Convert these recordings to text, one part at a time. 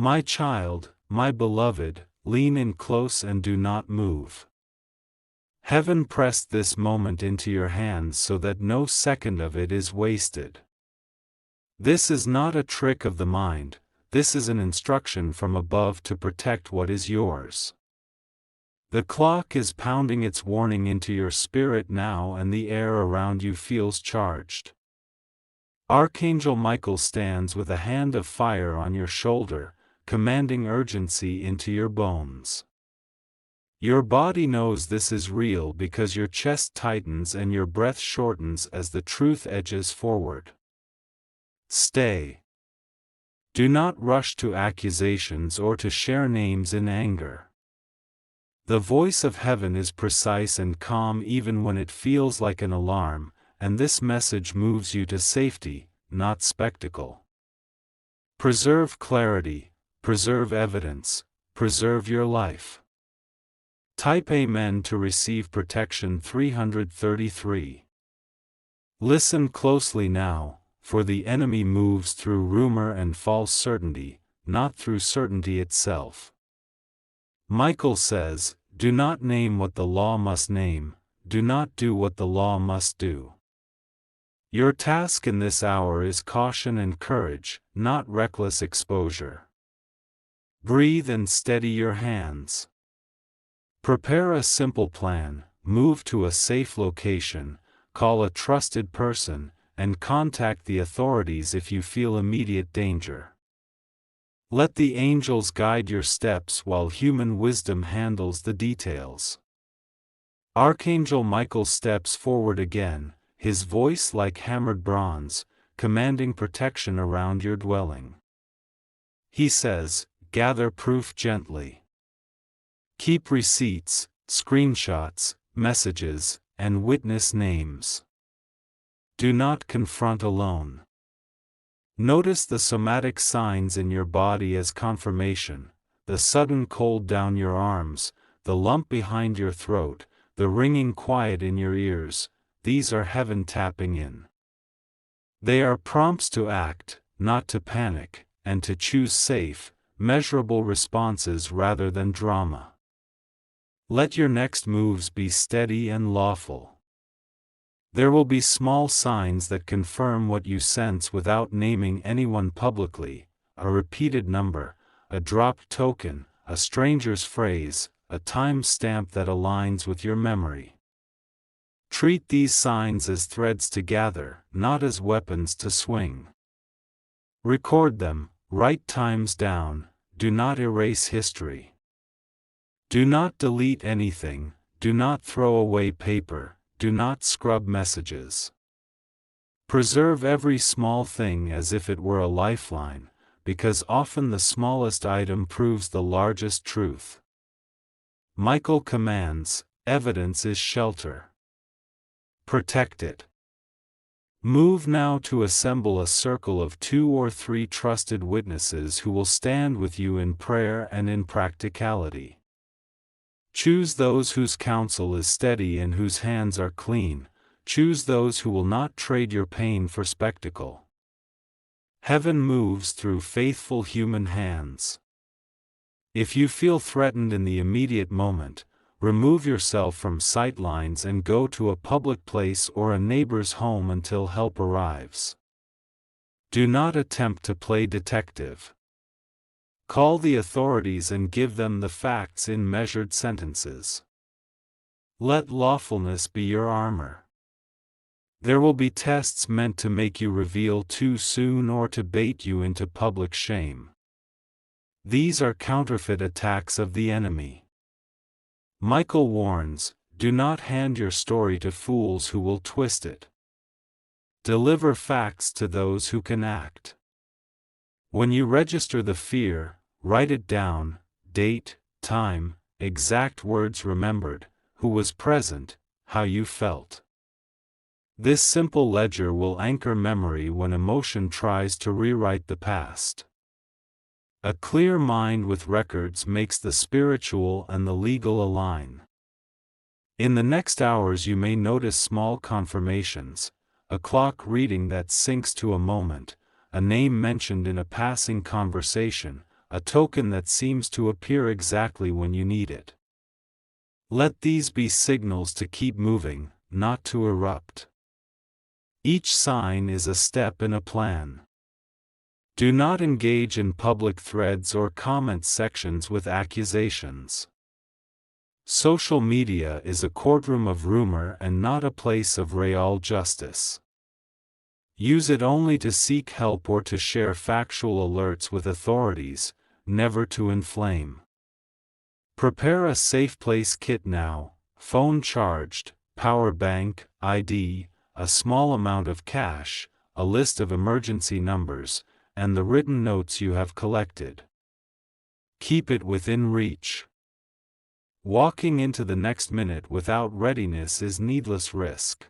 My child, my beloved, lean in close and do not move. Heaven pressed this moment into your hands so that no second of it is wasted. This is not a trick of the mind, this is an instruction from above to protect what is yours. The clock is pounding its warning into your spirit now, and the air around you feels charged. Archangel Michael stands with a hand of fire on your shoulder, commanding urgency into your bones. Your body knows this is real because your chest tightens and your breath shortens as the truth edges forward. Stay. Do not rush to accusations or to share names in anger. The voice of heaven is precise and calm even when it feels like an alarm, and this message moves you to safety, not spectacle. Preserve clarity, preserve evidence, preserve your life. Type Amen to receive protection 333. Listen closely now, for the enemy moves through rumor and false certainty, not through certainty itself. Michael says, do not name what the law must name, do not do what the law must do. Your task in this hour is caution and courage, not reckless exposure. Breathe and steady your hands. Prepare a simple plan, move to a safe location, call a trusted person, and contact the authorities if you feel immediate danger. Let the angels guide your steps while human wisdom handles the details. Archangel Michael steps forward again, his voice like hammered bronze, commanding protection around your dwelling. He says, gather proof gently. Keep receipts, screenshots, messages, and witness names. Do not confront alone. Notice the somatic signs in your body as confirmation, the sudden cold down your arms, the lump behind your throat, the ringing quiet in your ears. These are heaven tapping in. They are prompts to act, not to panic, and to choose safe, measurable responses rather than drama. Let your next moves be steady and lawful. There will be small signs that confirm what you sense without naming anyone publicly, a repeated number, a dropped token, a stranger's phrase, a time stamp that aligns with your memory. Treat these signs as threads to gather, not as weapons to swing. Record them, write times down, do not erase history. Do not delete anything, do not throw away paper, do not scrub messages. Preserve every small thing as if it were a lifeline, because often the smallest item proves the largest truth. Michael commands, evidence is shelter. Protect it. Move now to assemble a circle of 2 or 3 trusted witnesses who will stand with you in prayer and in practicality. Choose those whose counsel is steady and whose hands are clean. Choose those who will not trade your pain for spectacle. Heaven moves through faithful human hands. If you feel threatened in the immediate moment, remove yourself from sight lines and go to a public place or a neighbor's home until help arrives. Do not attempt to play detective. Call the authorities and give them the facts in measured sentences. Let lawfulness be your armor. There will be tests meant to make you reveal too soon or to bait you into public shame. These are counterfeit attacks of the enemy. Michael warns, do not hand your story to fools who will twist it. Deliver facts to those who can act. When you register the fear, write it down, date, time, exact words remembered, who was present, how you felt. This simple ledger will anchor memory when emotion tries to rewrite the past. A clear mind with records makes the spiritual and the legal align. In the next hours you may notice small confirmations, a clock reading that syncs to a moment, a name mentioned in a passing conversation, a token that seems to appear exactly when you need it. Let these be signals to keep moving, not to erupt. Each sign is a step in a plan. Do not engage in public threads or comment sections with accusations. Social media is a courtroom of rumor and not a place of real justice. Use it only to seek help or to share factual alerts with authorities, never to inflame. Prepare a safe place kit now: phone charged, power bank, ID, a small amount of cash, a list of emergency numbers, and the written notes you have collected. Keep it within reach. Walking into the next minute without readiness is needless risk.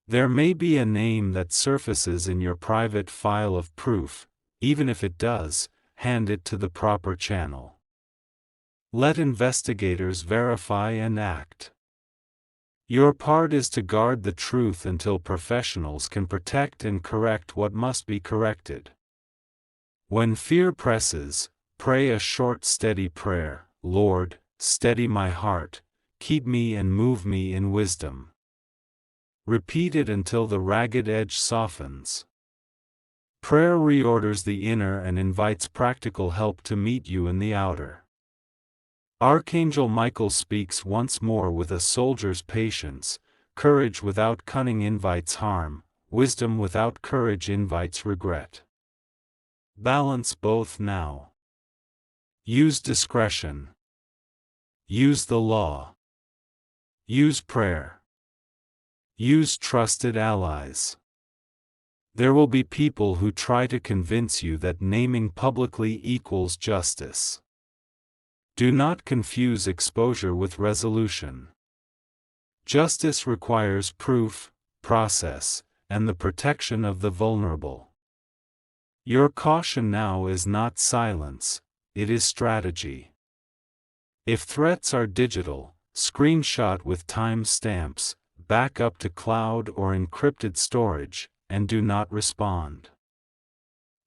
There may be a name that surfaces in your private file of proof. Even if it does, hand it to the proper channel. Let investigators verify and act. Your part is to guard the truth until professionals can protect and correct what must be corrected. When fear presses, pray a short steady prayer: Lord, steady my heart, keep me and move me in wisdom. Repeat it until the ragged edge softens. Prayer reorders the inner and invites practical help to meet you in the outer. Archangel Michael speaks once more with a soldier's patience: courage without cunning invites harm, wisdom without courage invites regret. Balance both now. Use discretion. Use the law. Use prayer. Use trusted allies. There will be people who try to convince you that naming publicly equals justice. Do not confuse exposure with resolution. Justice requires proof, process, and the protection of the vulnerable. Your caution now is not silence, it is strategy. If threats are digital, screenshot with time stamps, back up to cloud or encrypted storage, and do not respond.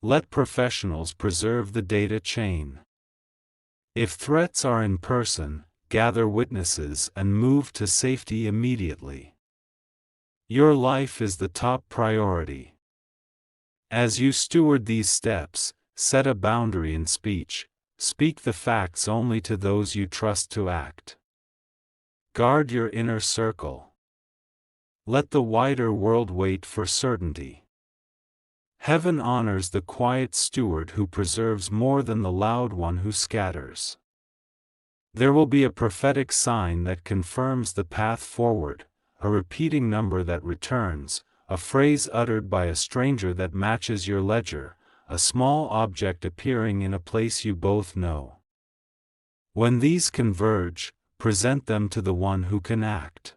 Let professionals preserve the data chain. If threats are in person, gather witnesses and move to safety immediately. Your life is the top priority. As you steward these steps, set a boundary in speech: speak the facts only to those you trust to act. Guard your inner circle. Let the wider world wait for certainty. Heaven honors the quiet steward who preserves more than the loud one who scatters. There will be a prophetic sign that confirms the path forward, a repeating number that returns, a phrase uttered by a stranger that matches your ledger, a small object appearing in a place you both know. When these converge, present them to the one who can act.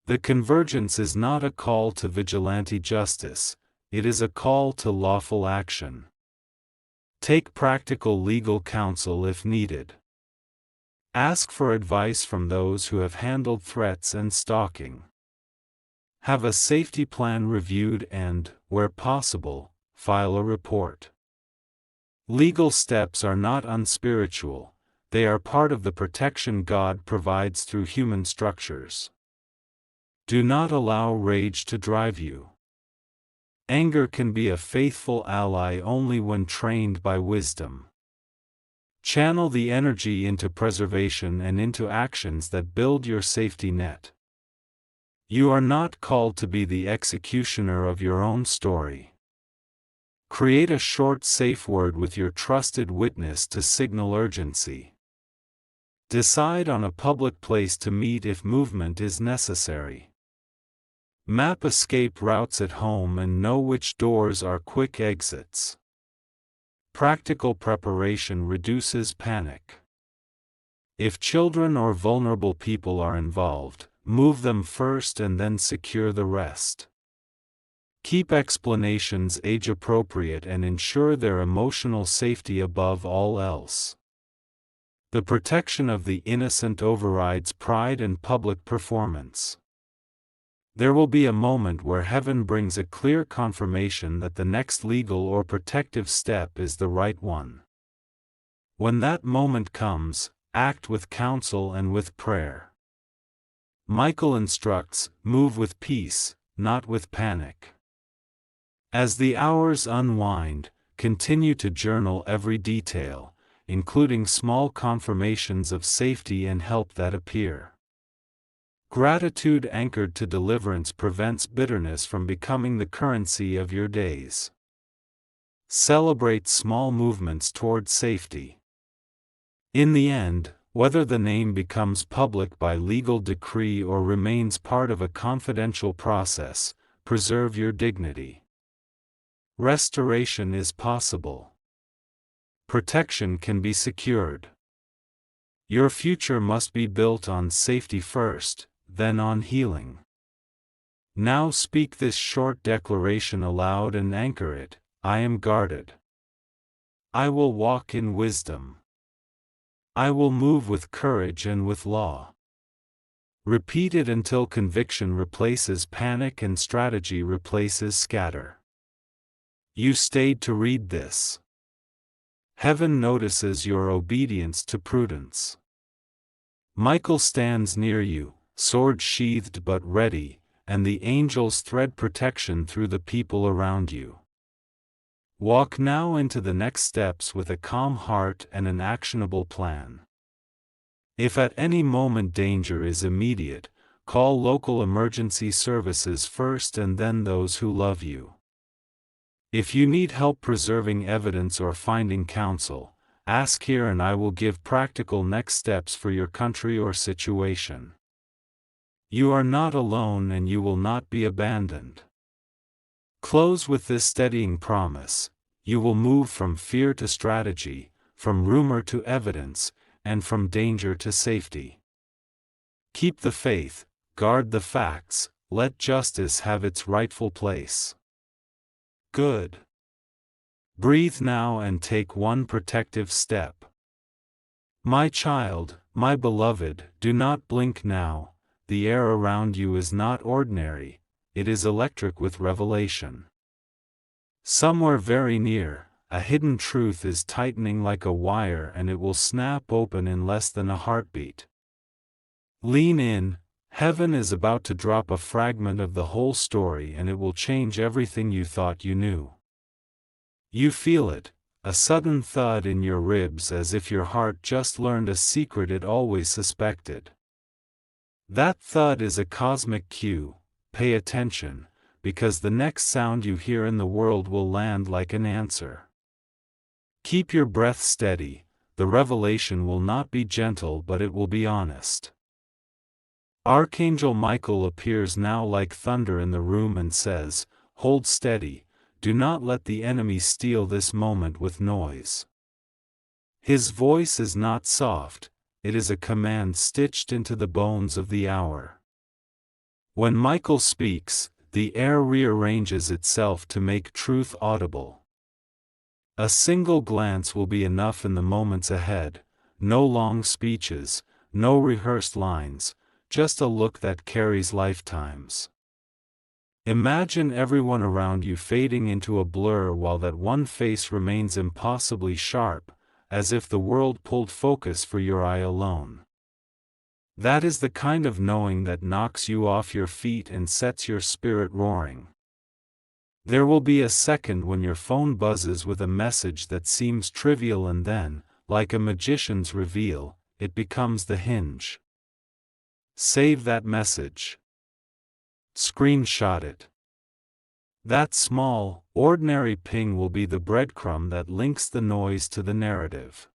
The convergence is not a call to vigilante justice, it is a call to lawful action. Take practical legal counsel if needed. Ask for advice from those who have handled threats and stalking. Have a safety plan reviewed and, where possible, file a report. Legal steps are not unspiritual, they are part of the protection God provides through human structures. Do not allow rage to drive you. Anger can be a faithful ally only when trained by wisdom. Channel the energy into preservation and into actions that build your safety net. You are not called to be the executioner of your own story. Create a short safe word with your trusted witness to signal urgency. Decide on a public place to meet if movement is necessary. Map escape routes at home and know which doors are quick exits. Practical preparation reduces panic. If children or vulnerable people are involved, move them first and then secure the rest. Keep explanations age-appropriate and ensure their emotional safety above all else. The protection of the innocent overrides pride and public performance. There will be a moment where heaven brings a clear confirmation that the next legal or protective step is the right one. When that moment comes, act with counsel and with prayer. Michael instructs, move with peace, not with panic. As the hours unwind, continue to journal every detail, including small confirmations of safety and help that appear. Gratitude anchored to deliverance prevents bitterness from becoming the currency of your days. Celebrate small movements toward safety. In the end, whether the name becomes public by legal decree or remains part of a confidential process, preserve your dignity. Restoration is possible. Protection can be secured. Your future must be built on safety first, then on healing. Now speak this short declaration aloud and anchor it. I am guarded. I will walk in wisdom. I will move with courage and with law. Repeat it until conviction replaces panic and strategy replaces scatter. You stayed to read this. Heaven notices your obedience to prudence. Michael stands near you, sword sheathed but ready, and the angels thread protection through the people around you. Walk now into the next steps with a calm heart and an actionable plan. If at any moment danger is immediate, call local emergency services first and then those who love you. If you need help preserving evidence or finding counsel, ask here and I will give practical next steps for your country or situation. You are not alone and you will not be abandoned. Close with this steadying promise: you will move from fear to strategy, from rumor to evidence, and from danger to safety. Keep the faith, guard the facts, let justice have its rightful place. Good. Breathe now and take one protective step. My child, my beloved, do not blink now. The air around you is not ordinary, it is electric with revelation. Somewhere very near, a hidden truth is tightening like a wire and it will snap open in less than a heartbeat. Lean in, heaven is about to drop a fragment of the whole story and it will change everything you thought you knew. You feel it, a sudden thud in your ribs as if your heart just learned a secret it always suspected. That thud is a cosmic cue. Pay attention, because the next sound you hear in the world will land like an answer. Keep your breath steady, the revelation will not be gentle but it will be honest. Archangel Michael appears now like thunder in the room and says, "Hold steady, do not let the enemy steal this moment with noise." His voice is not soft, it is a command stitched into the bones of the hour. When Michael speaks, the air rearranges itself to make truth audible. A single glance will be enough in the moments ahead, no long speeches, no rehearsed lines, just a look that carries lifetimes. Imagine everyone around you fading into a blur while that one face remains impossibly sharp, as if the world pulled focus for your eye alone. That is the kind of knowing that knocks you off your feet and sets your spirit roaring. There will be a second when your phone buzzes with a message that seems trivial and then, like a magician's reveal, it becomes the hinge. Save that message. Screenshot it. That small, ordinary ping will be the breadcrumb that links the noise to the narrative.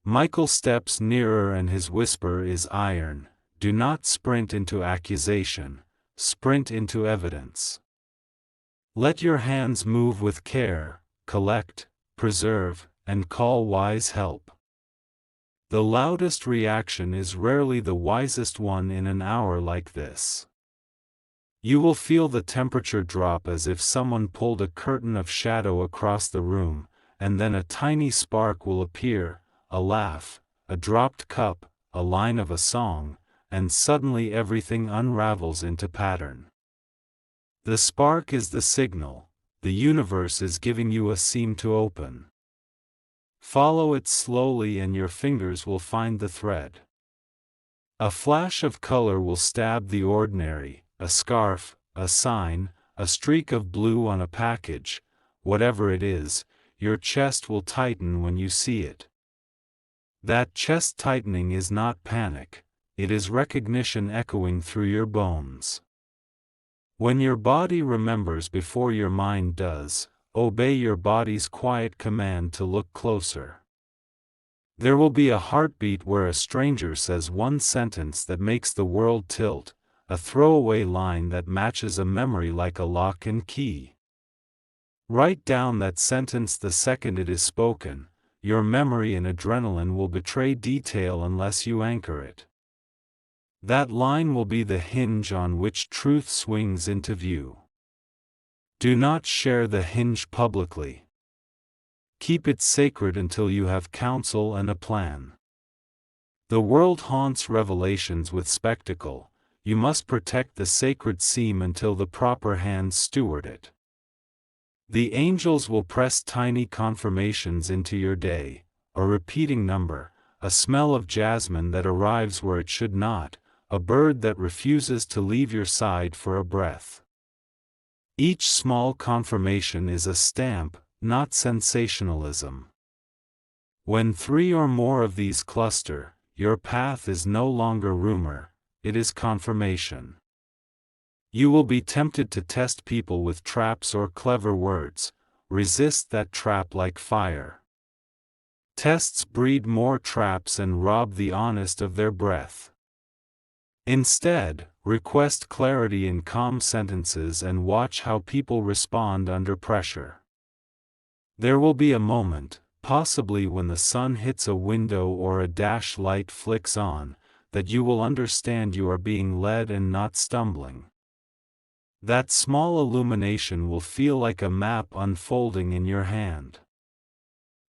Michael steps nearer and his whisper is iron. Do not sprint into accusation, sprint into evidence. Let your hands move with care, collect, preserve, and call wise help. The loudest reaction is rarely the wisest one in an hour like this. You will feel the temperature drop as if someone pulled a curtain of shadow across the room, and then a tiny spark will appear, a laugh, a dropped cup, a line of a song, and suddenly everything unravels into pattern. The spark is the signal, the universe is giving you a seam to open. Follow it slowly and your fingers will find the thread. A flash of color will stab the ordinary, a scarf, a sign, a streak of blue on a package, whatever it is, your chest will tighten when you see it. That chest tightening is not panic, it is recognition echoing through your bones. When your body remembers before your mind does, obey your body's quiet command to look closer. There will be a heartbeat where a stranger says one sentence that makes the world tilt, a throwaway line that matches a memory like a lock and key. Write down that sentence the second it is spoken. Your memory and adrenaline will betray detail unless you anchor it. That line will be the hinge on which truth swings into view. Do not share the hinge publicly. Keep it sacred until you have counsel and a plan. The world haunts revelations with spectacle. You must protect the sacred seam until the proper hands steward it. The angels will press tiny confirmations into your day, a repeating number, a smell of jasmine that arrives where it should not, a bird that refuses to leave your side for a breath. Each small confirmation is a stamp, not sensationalism. When 3 or more of these cluster, your path is no longer rumor, it is confirmation. You will be tempted to test people with traps or clever words. Resist that trap like fire. Tests breed more traps and rob the honest of their breath. Instead, request clarity in calm sentences and watch how people respond under pressure. There will be a moment, possibly when the sun hits a window or a dash light flicks on, that you will understand you are being led and not stumbling. That small illumination will feel like a map unfolding in your hand.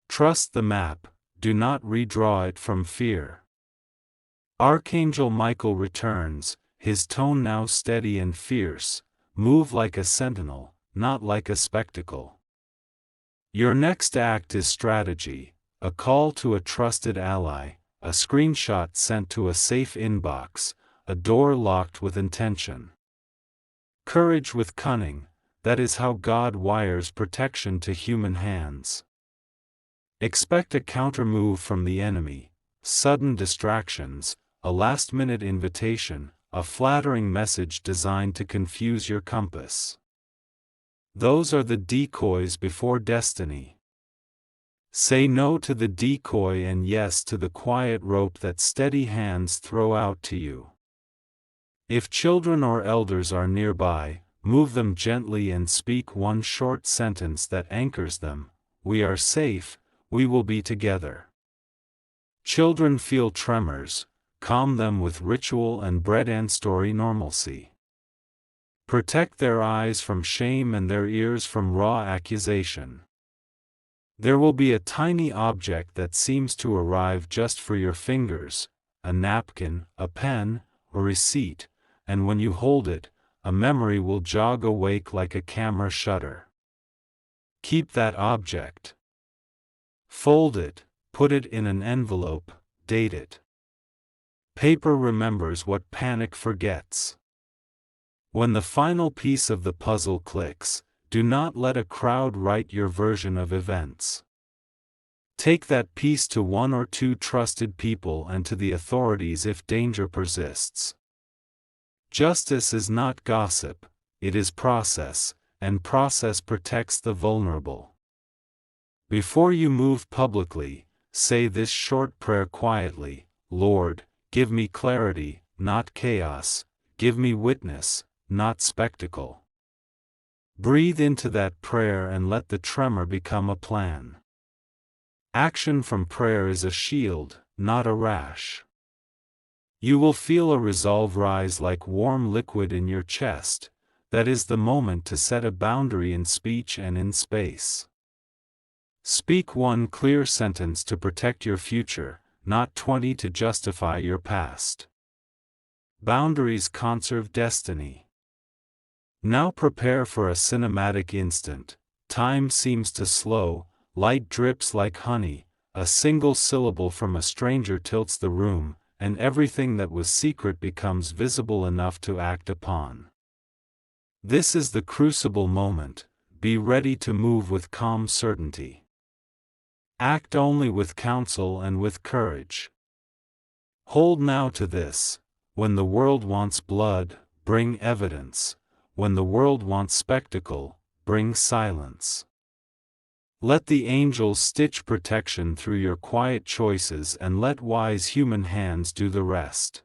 Trust the map, do not redraw it from fear. Archangel Michael returns, his tone now steady and fierce. Move like a sentinel, not like a spectacle. Your next act is strategy, a call to a trusted ally, a screenshot sent to a safe inbox, a door locked with intention. Courage with cunning, that is how God wires protection to human hands. Expect a countermove from the enemy, sudden distractions, a last-minute invitation, a flattering message designed to confuse your compass. Those are the decoys before destiny. Say no to the decoy and yes to the quiet rope that steady hands throw out to you. If children or elders are nearby, move them gently and speak one short sentence that anchors them. We are safe, we will be together. Children feel tremors, calm them with ritual and bread and story normalcy. Protect their eyes from shame and their ears from raw accusation. There will be a tiny object that seems to arrive just for your fingers, a napkin, a pen, a receipt, and when you hold it, a memory will jog awake like a camera shutter. Keep that object. Fold it, put it in an envelope, date it. Paper remembers what panic forgets. When the final piece of the puzzle clicks, do not let a crowd write your version of events. Take that piece to 1 or 2 trusted people and to the authorities if danger persists. Justice is not gossip, it is process, and process protects the vulnerable. Before you move publicly, say this short prayer quietly: Lord, give me clarity, not chaos, give me witness, not spectacle. Breathe into that prayer and let the tremor become a plan. Action from prayer is a shield, not a rash. You will feel a resolve rise like warm liquid in your chest. That is the moment to set a boundary in speech and in space. Speak one clear sentence to protect your future, not 20 to justify your past. Boundaries conserve destiny. Now prepare for a cinematic instant. Time seems to slow, light drips like honey, a single syllable from a stranger tilts the room, and everything that was secret becomes visible enough to act upon. This is the crucible moment. Be ready to move with calm certainty. Act only with counsel and with courage. Hold now to this: when the world wants blood, bring evidence; when the world wants spectacle, bring silence. Let the angels stitch protection through your quiet choices, and let wise human hands do the rest.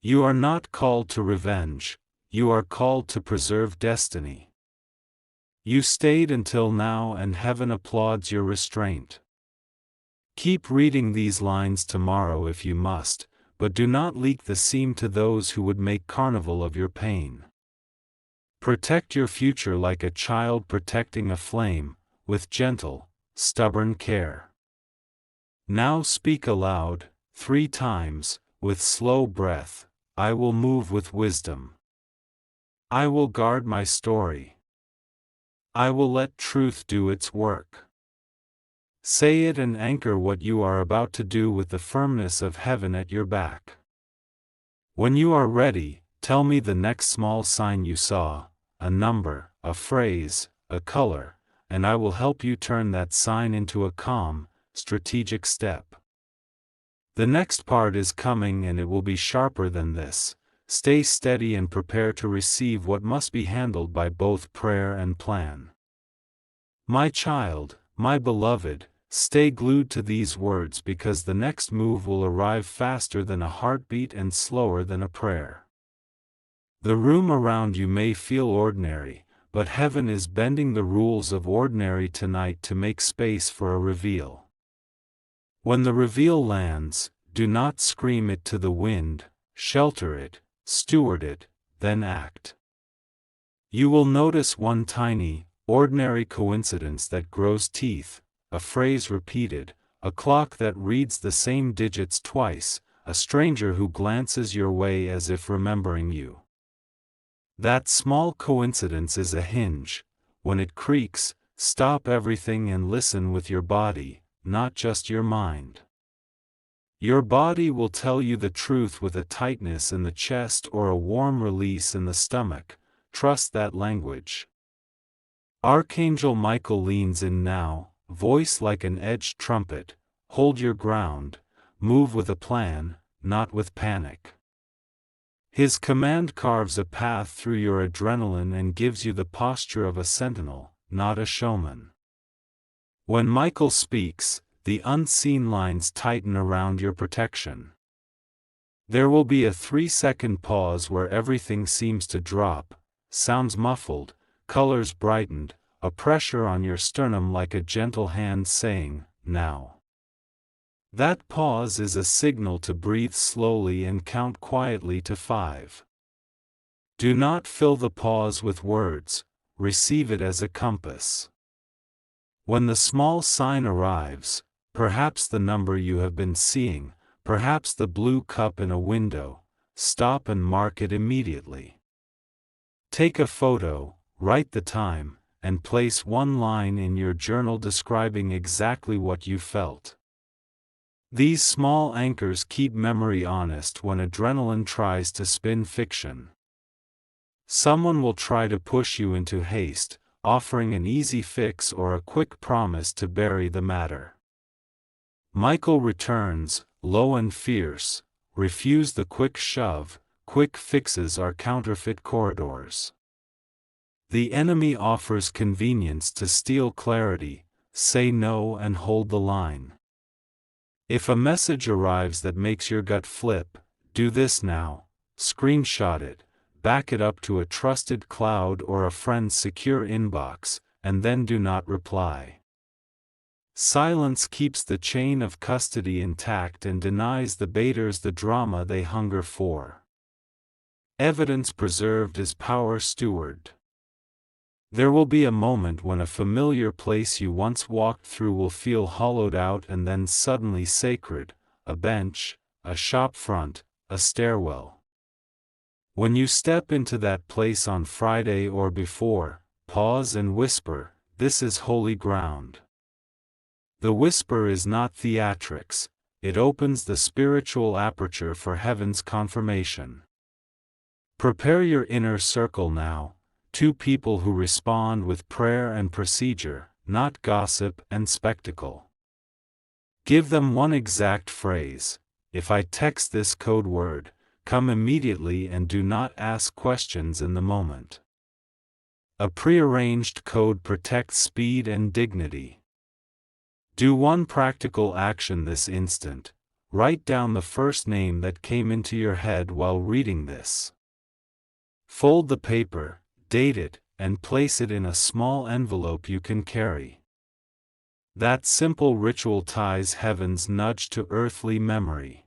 You are not called to revenge, you are called to preserve destiny. You stayed until now, and heaven applauds your restraint. Keep reading these lines tomorrow if you must, but do not leak the seam to those who would make carnival of your pain. Protect your future like a child protecting a flame, with gentle, stubborn care. Now speak aloud, 3 times, with slow breath: I will move with wisdom. I will guard my story. I will let truth do its work. Say it and anchor what you are about to do with the firmness of heaven at your back. When you are ready, tell me the next small sign you saw, a number, a phrase, a color, and I will help you turn that sign into a calm, strategic step. The next part is coming, and it will be sharper than this. Stay steady and prepare to receive what must be handled by both prayer and plan. My child, my beloved, stay glued to these words, because the next move will arrive faster than a heartbeat and slower than a prayer. The room around you may feel ordinary, but heaven is bending the rules of ordinary tonight to make space for a reveal. When the reveal lands, do not scream it to the wind, shelter it, steward it, then act. You will notice one tiny, ordinary coincidence that grows teeth, a phrase repeated, a clock that reads the same digits twice, a stranger who glances your way as if remembering you. That small coincidence is a hinge. When it creaks, stop everything and listen with your body, not just your mind. Your body will tell you the truth with a tightness in the chest or a warm release in the stomach. Trust that language. Archangel Michael leans in now, voice like an edged trumpet. Hold your ground, move with a plan, not with panic. His command carves a path through your adrenaline and gives you the posture of a sentinel, not a showman. When Michael speaks, the unseen lines tighten around your protection. There will be a 3-second pause where everything seems to drop, sounds muffled, colors brightened, a pressure on your sternum like a gentle hand saying, "Now." That pause is a signal to breathe slowly and count quietly to 5. Do not fill the pause with words, receive it as a compass. When the small sign arrives, perhaps the number you have been seeing, perhaps the blue cup in a window, stop and mark it immediately. Take a photo, write the time, and place one line in your journal describing exactly what you felt. These small anchors keep memory honest when adrenaline tries to spin fiction. Someone will try to push you into haste, offering an easy fix or a quick promise to bury the matter. Michael returns, low and fierce. Refuse the quick shove. Quick fixes are counterfeit corridors. The enemy offers convenience to steal clarity. Say no and hold the line. If a message arrives that makes your gut flip, do this now: screenshot it, back it up to a trusted cloud or a friend's secure inbox, and then do not reply. Silence keeps the chain of custody intact and denies the baiters the drama they hunger for. Evidence preserved is power stewarded. There will be a moment when a familiar place you once walked through will feel hollowed out and then suddenly sacred: a bench, a shop front, a stairwell. When you step into that place on Friday or before, pause and whisper, "This is holy ground." The whisper is not theatrics, it opens the spiritual aperture for heaven's confirmation. Prepare your inner circle now, 2 people who respond with prayer and procedure, not gossip and spectacle. Give them one exact phrase: if I text this code word, come immediately and do not ask questions in the moment. A prearranged code protects speed and dignity. Do one practical action this instant: write down the first name that came into your head while reading this. Fold the paper, date it, and place it in a small envelope you can carry. That simple ritual ties heaven's nudge to earthly memory.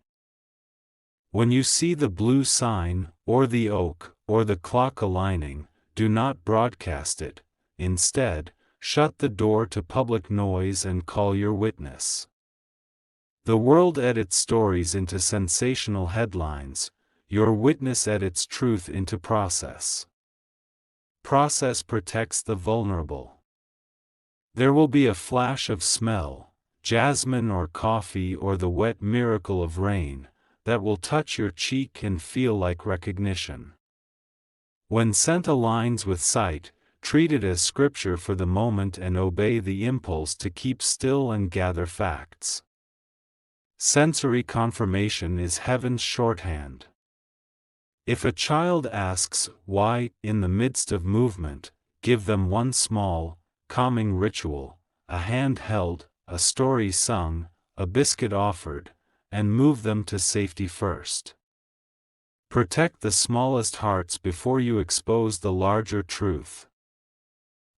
When you see the blue sign, or the oak, or the clock aligning, do not broadcast it. Instead, shut the door to public noise and call your witness. The world edits stories into sensational headlines. Your witness edits truth into process. Process protects the vulnerable. There will be a flash of smell, jasmine or coffee or the wet miracle of rain, that will touch your cheek and feel like recognition. When scent aligns with sight, treat it as scripture for the moment and obey the impulse to keep still and gather facts. Sensory confirmation is heaven's shorthand. If a child asks why in the midst of movement, give them one small, calming ritual: a hand held, a story sung, a biscuit offered, and move them to safety first. Protect the smallest hearts before you expose the larger truth.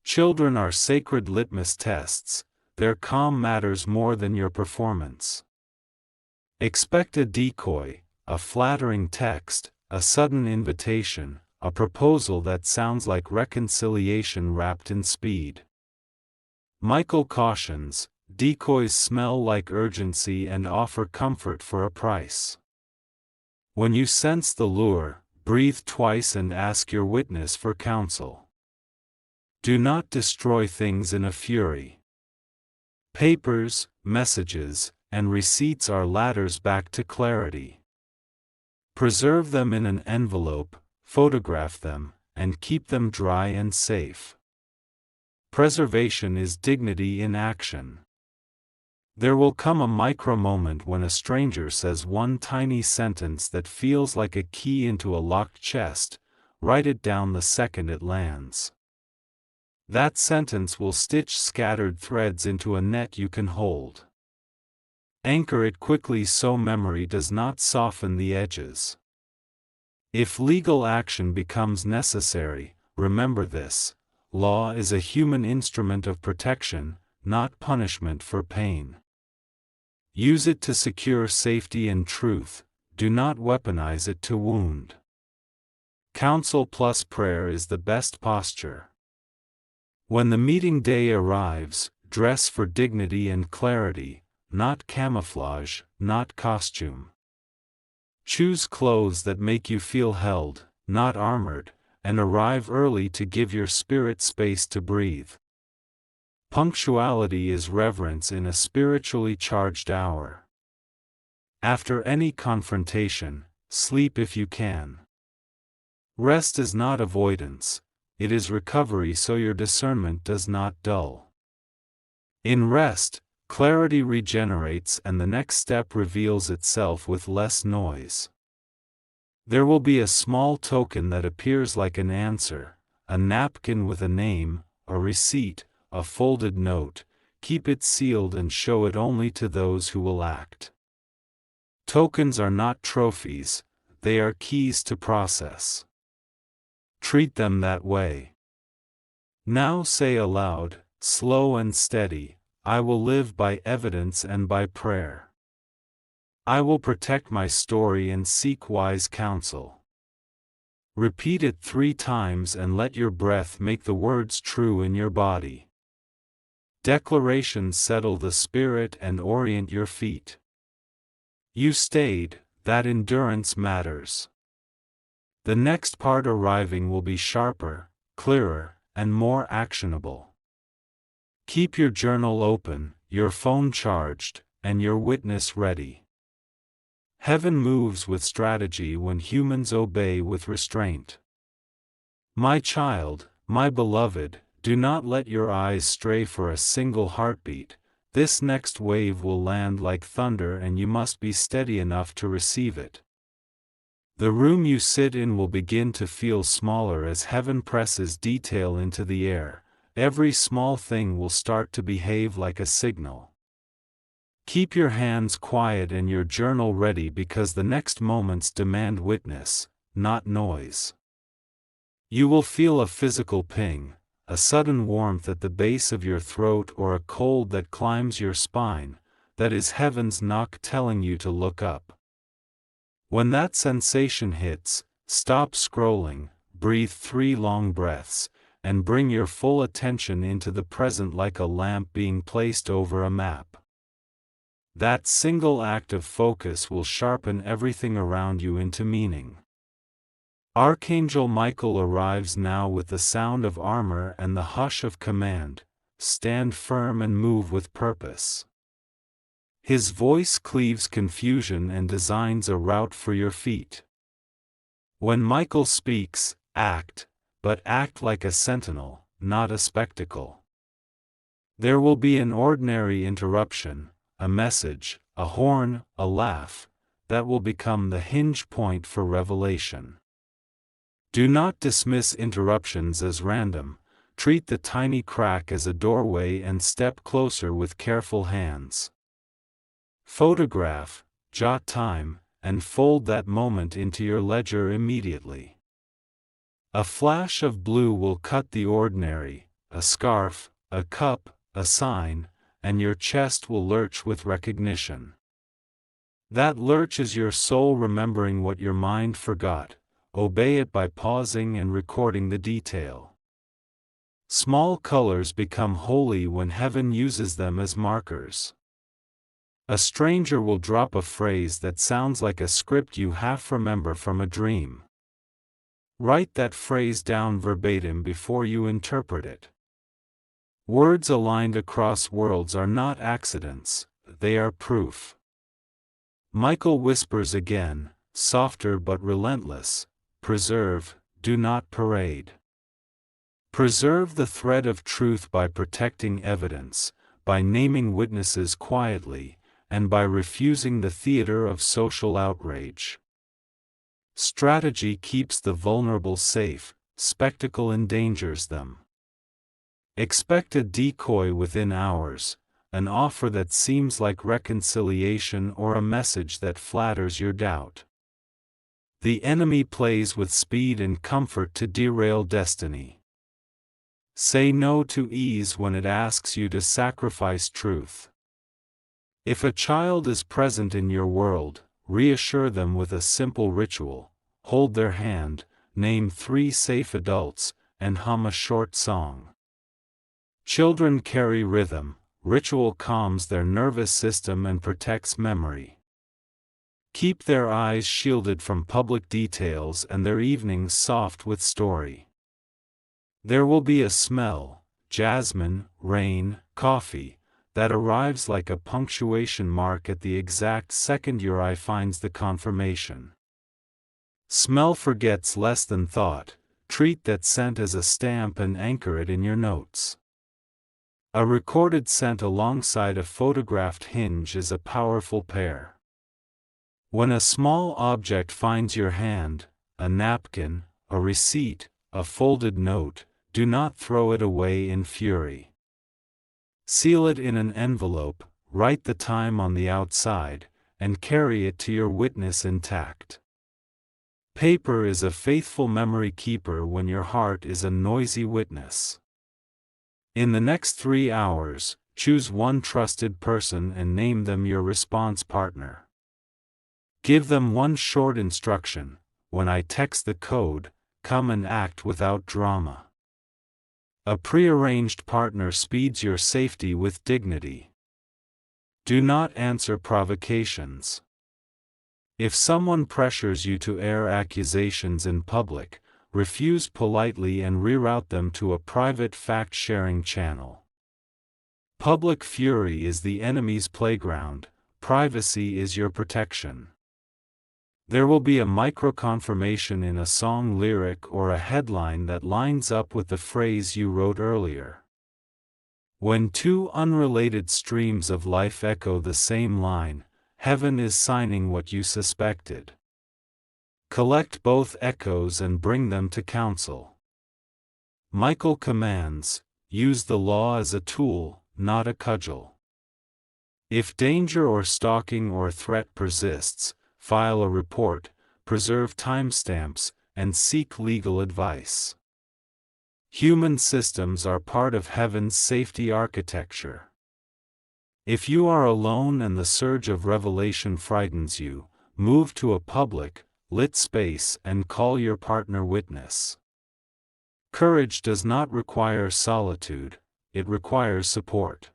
Children are sacred litmus tests, their calm matters more than your performance. Expect a decoy, a flattering text, a sudden invitation, a proposal that sounds like reconciliation wrapped in speed. Michael cautions, decoys smell like urgency and offer comfort for a price. When you sense the lure, breathe twice and ask your witness for counsel. Do not destroy things in a fury. Papers, messages, and receipts are ladders back to clarity. Preserve them in an envelope, photograph them, and keep them dry and safe. Preservation is dignity in action. There will come a micro moment when a stranger says one tiny sentence that feels like a key into a locked chest. Write it down the second it lands. That sentence will stitch scattered threads into a net you can hold. Anchor it quickly so memory does not soften the edges. If legal action becomes necessary, remember this: law is a human instrument of protection, not punishment for pain. Use it to secure safety and truth, do not weaponize it to wound. Counsel plus prayer is the best posture. When the meeting day arrives, dress for dignity and clarity, not camouflage, not costume. Choose clothes that make you feel held, not armored, and arrive early to give your spirit space to breathe. Punctuality is reverence in a spiritually charged hour. After any confrontation, sleep if you can. Rest is not avoidance, it is recovery so your discernment does not dull. In rest, clarity regenerates and the next step reveals itself with less noise. There will be a small token that appears like an answer, a napkin with a name, a receipt, a folded note. Keep it sealed and show it only to those who will act. Tokens are not trophies, they are keys to process. Treat them that way. Now say aloud, slow and steady: I will live by evidence and by prayer. I will protect my story and seek wise counsel. Repeat it 3 times and let your breath make the words true in your body. Declarations settle the spirit and orient your feet. You stayed, that endurance matters. The next part arriving will be sharper, clearer, and more actionable. Keep your journal open, your phone charged, and your witness ready. Heaven moves with strategy when humans obey with restraint. My child, my beloved, do not let your eyes stray for a single heartbeat. This next wave will land like thunder and you must be steady enough to receive it. The room you sit in will begin to feel smaller as heaven presses detail into the air. Every small thing will start to behave like a signal. Keep your hands quiet and your journal ready because the next moments demand witness, not noise. You will feel a physical ping, a sudden warmth at the base of your throat or a cold that climbs your spine. That is heaven's knock telling you to look up. When that sensation hits, stop scrolling, breathe 3 long breaths, and bring your full attention into the present like a lamp being placed over a map. That single act of focus will sharpen everything around you into meaning. Archangel Michael arrives now with the sound of armor and the hush of command. Stand firm and move with purpose. His voice cleaves confusion and designs a route for your feet. When Michael speaks, act, but act like a sentinel, not a spectacle. There will be an ordinary interruption, a message, a horn, a laugh, that will become the hinge point for revelation. Do not dismiss interruptions as random. Treat the tiny crack as a doorway and step closer with careful hands. Photograph, jot time, and fold that moment into your ledger immediately. A flash of blue will cut the ordinary, a scarf, a cup, a sign, and your chest will lurch with recognition. That lurch is your soul remembering what your mind forgot. Obey it by pausing and recording the detail. Small colors become holy when heaven uses them as markers. A stranger will drop a phrase that sounds like a script you half remember from a dream. Write that phrase down verbatim before you interpret it. Words aligned across worlds are not accidents, they are proof. Michael whispers again, softer but relentless, preserve, do not parade. Preserve the thread of truth by protecting evidence, by naming witnesses quietly, and by refusing the theater of social outrage. Strategy keeps the vulnerable safe, spectacle endangers them. Expect a decoy within hours, an offer that seems like reconciliation or a message that flatters your doubt. The enemy plays with speed and comfort to derail destiny. Say no to ease when it asks you to sacrifice truth. If a child is present in your world, reassure them with a simple ritual. Hold their hand, name 3 safe adults, and hum a short song. Children carry rhythm. Ritual calms their nervous system and protects memory. Keep their eyes shielded from public details and their evenings soft with story. There will be a smell, jasmine, rain, coffee, that arrives like a punctuation mark at the exact second your eye finds the confirmation. Smell forgets less than thought. Treat that scent as a stamp and anchor it in your notes. A recorded scent alongside a photographed hinge is a powerful pair. When a small object finds your hand, a napkin, a receipt, a folded note, do not throw it away in fury. Seal it in an envelope, write the time on the outside, and carry it to your witness intact. Paper is a faithful memory keeper when your heart is a noisy witness. In the next 3 hours, choose one trusted person and name them your response partner. Give them one short instruction: when I text the code, come and act without drama. A prearranged partner speeds your safety with dignity. Do not answer provocations. If someone pressures you to air accusations in public, refuse politely and reroute them to a private fact-sharing channel. Public fury is the enemy's playground, privacy is your protection. There will be a micro-confirmation in a song lyric or a headline that lines up with the phrase you wrote earlier. When two unrelated streams of life echo the same line, heaven is signing what you suspected. Collect both echoes and bring them to council. Michael commands, use the law as a tool, not a cudgel. If danger or stalking or threat persists, file a report, preserve timestamps, and seek legal advice. Human systems are part of heaven's safety architecture. If you are alone and the surge of revelation frightens you, move to a public, lit space and call your partner witness. Courage does not require solitude, it requires support.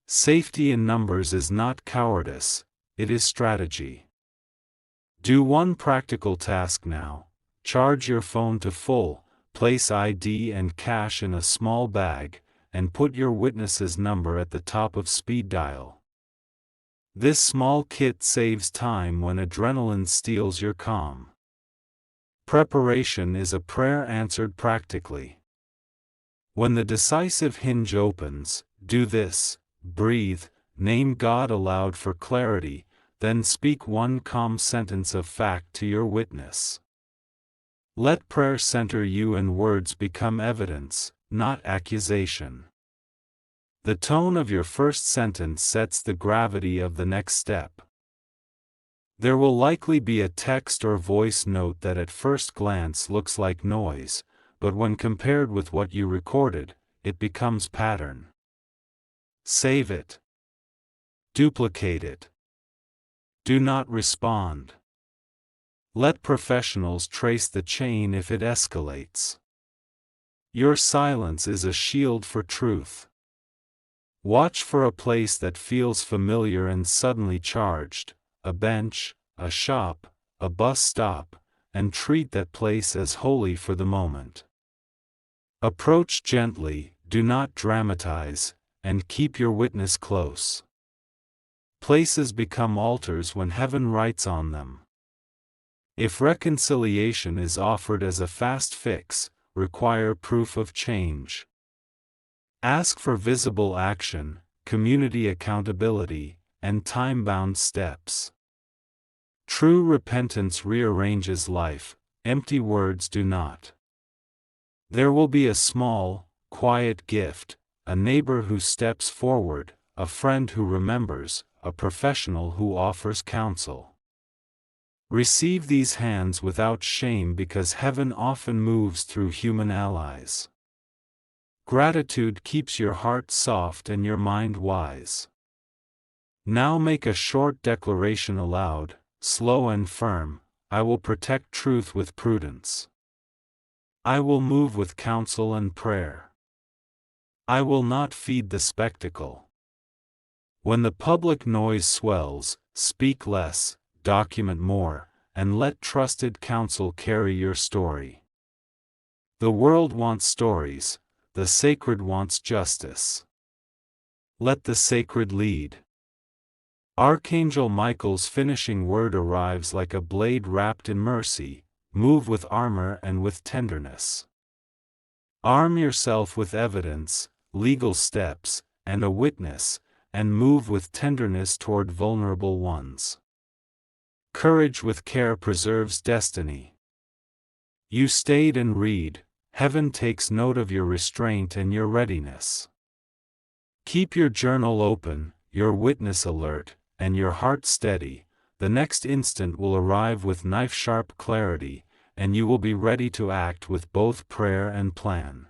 Safety in numbers is not cowardice, it is strategy. Do one practical task now: charge your phone to full, place ID and cash in a small bag, and put your witness's number at the top of speed dial. This small kit saves time when adrenaline steals your calm. Preparation is a prayer answered practically. When the decisive hinge opens, do this: breathe, name God aloud for clarity, then speak one calm sentence of fact to your witness. Let prayer center you and words become evidence, not accusation. The tone of your first sentence sets the gravity of the next step. There will likely be a text or voice note that at first glance looks like noise, but when compared with what you recorded, it becomes pattern. Save it. Duplicate it. Do not respond. Let professionals trace the chain if it escalates. Your silence is a shield for truth. Watch for a place that feels familiar and suddenly charged: a bench, a shop, a bus stop, and treat that place as holy for the moment. Approach gently, do not dramatize, and keep your witness close. Places become altars when heaven writes on them. If reconciliation is offered as a fast fix, require proof of change. Ask for visible action, community accountability, and time-bound steps. True repentance rearranges life, empty words do not. There will be a small, quiet gift, a neighbor who steps forward, a friend who remembers, a professional who offers counsel. Receive these hands without shame because heaven often moves through human allies. Gratitude keeps your heart soft and your mind wise. Now make a short declaration aloud, slow and firm: I will protect truth with prudence. I will move with counsel and prayer. I will not feed the spectacle. When the public noise swells, speak less, document more, and let trusted counsel carry your story. The world wants stories, the sacred wants justice. Let the sacred lead. Archangel Michael's finishing word arrives like a blade wrapped in mercy: move with armor and with tenderness. Arm yourself with evidence, legal steps, and a witness, and move with tenderness toward vulnerable ones. Courage with care preserves destiny. You stayed and read, heaven takes note of your restraint and your readiness. Keep your journal open, your witness alert, and your heart steady. The next instant will arrive with knife-sharp clarity, and you will be ready to act with both prayer and plan.